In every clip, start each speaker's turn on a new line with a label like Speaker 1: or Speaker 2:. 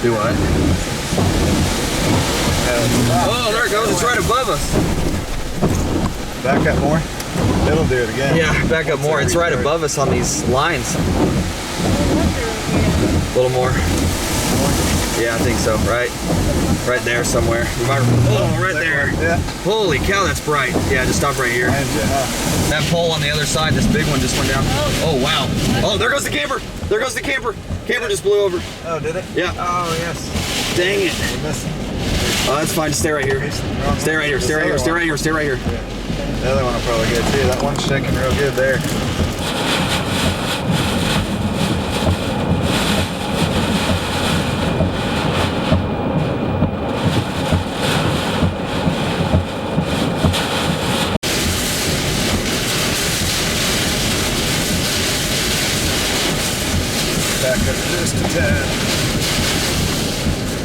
Speaker 1: Do what? Oh, there it goes. It's right above us.
Speaker 2: Back up more. It'll do it again.
Speaker 1: Yeah, back up more. It's right above us on these lines. A little more. Yeah, I think so. Right there somewhere. Oh, right there.
Speaker 2: Yeah.
Speaker 1: Holy cow, that's bright. Yeah, just stop right here. That pole on the other side, this big one just went down. Oh, wow. Oh, there goes the camper. There goes the camper. Camper just blew over.
Speaker 2: Oh, did it?
Speaker 1: Yeah.
Speaker 2: Oh, yes.
Speaker 1: Dang it. Oh, that's fine. Just stay right here. Stay right here. Stay right here. Stay right here. Stay right here.
Speaker 2: The other one will probably get too. That one's shaking real good there. Back up just a tad.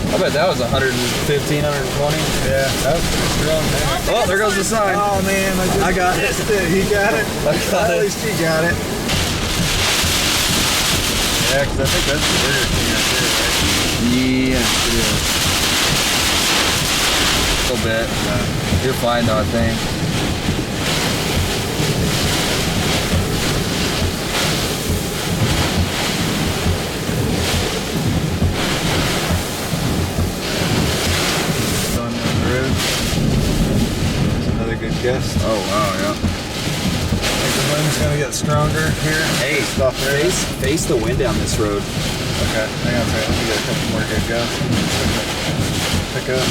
Speaker 1: I bet that was 115, 120.
Speaker 2: Yeah, that was pretty strong, man.
Speaker 1: Oh, there goes the sign.
Speaker 2: Oh, man, I got it. He got it. At least he got it. Yeah, because I think that's the bigger thing right there, right?
Speaker 1: Yeah, it is. A little bit. You're fine though, I think.
Speaker 2: Good guess.
Speaker 1: Oh wow, yeah.
Speaker 2: I think the wind's gonna get stronger here.
Speaker 1: Hey, face the wind down this road.
Speaker 2: Okay, hang on a second. Let me get a couple more good guys. Pick up.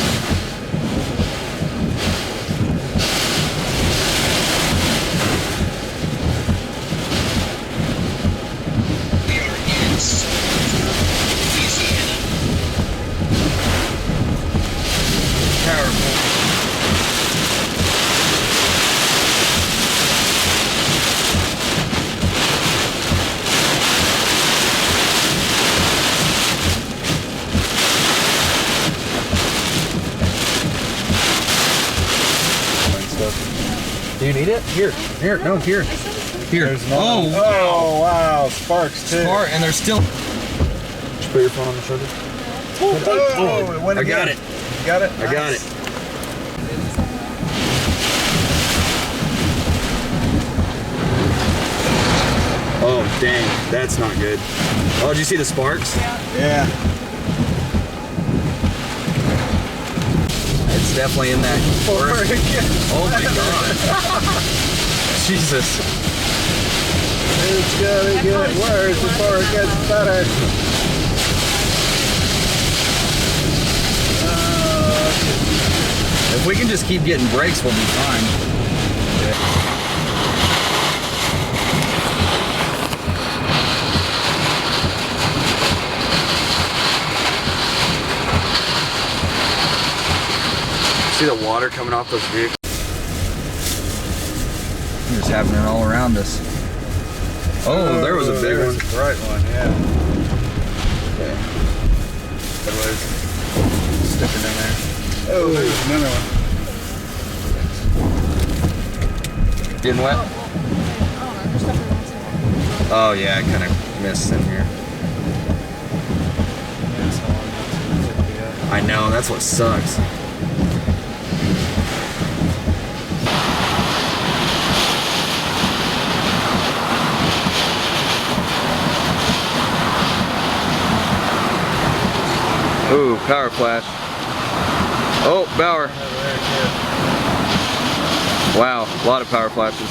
Speaker 1: Do you need it? Here, no, here.
Speaker 2: Oh, wow, sparks too.
Speaker 1: And there's still. Just put your phone on the shoulder.
Speaker 2: Oh, it went again.
Speaker 1: I got it.
Speaker 2: You got it?
Speaker 1: I got it. Oh, dang, that's not good. Oh, did you see the sparks?
Speaker 2: Yeah.
Speaker 1: It's definitely in that. Oh my god. Jesus.
Speaker 2: It's gonna get worse before it gets better.
Speaker 1: If we can just keep getting breaks, we'll be fine. Yeah. See the water coming off those vehicles? It's just happening all around us. Oh, there was a big one.
Speaker 2: A bright one, yeah.
Speaker 1: Okay.
Speaker 2: Otherwise, sticking in there. Oh, there's another one.
Speaker 1: Getting wet? Oh yeah, I kind of missed in here. I know, that's what sucks. Ooh, power flash. Oh, Bauer. Wow, a lot of power flashes.